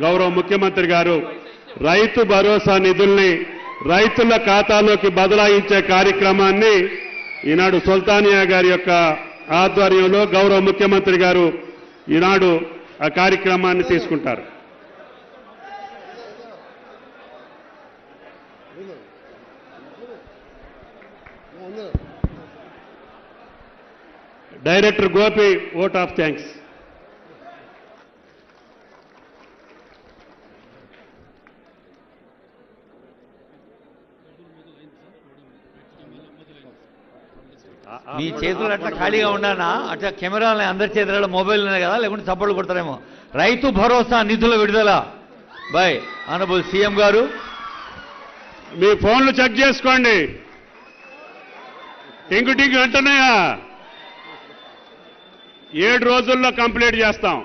గౌరవ ముఖ్యమంత్రి గారు రైతు భరోసా నిధుల్ని రైతుల ఖాతాలోకి బదలాయించే కార్యక్రమాన్ని ఈనాడు సుల్తానియా గారి యొక్క ఆధ్వర్యంలో గౌరవ ముఖ్యమంత్రి గారు ఈనాడు ఆ కార్యక్రమాన్ని తీసుకుంటారు. Director Gopi vote of thanks. మీ చేతులు అట్లా ఖాళీగా ఉన్నానా? అట్లా కెమెరాలు అందరి చేతులలో మొబైల్ ఉన్నాయి కదా, లేకుంటే చప్పట్లు కొడతారేమో. రైతు భరోసా నిధుల విడుదల బై ఆనరబుల్ సీఎం గారు. మీ ఫోన్లు చెక్ చేసుకోండి. టింగు టింగు అంటున్నాయా? 7 రోజుల్లో కంప్లీట్ చేస్తాం.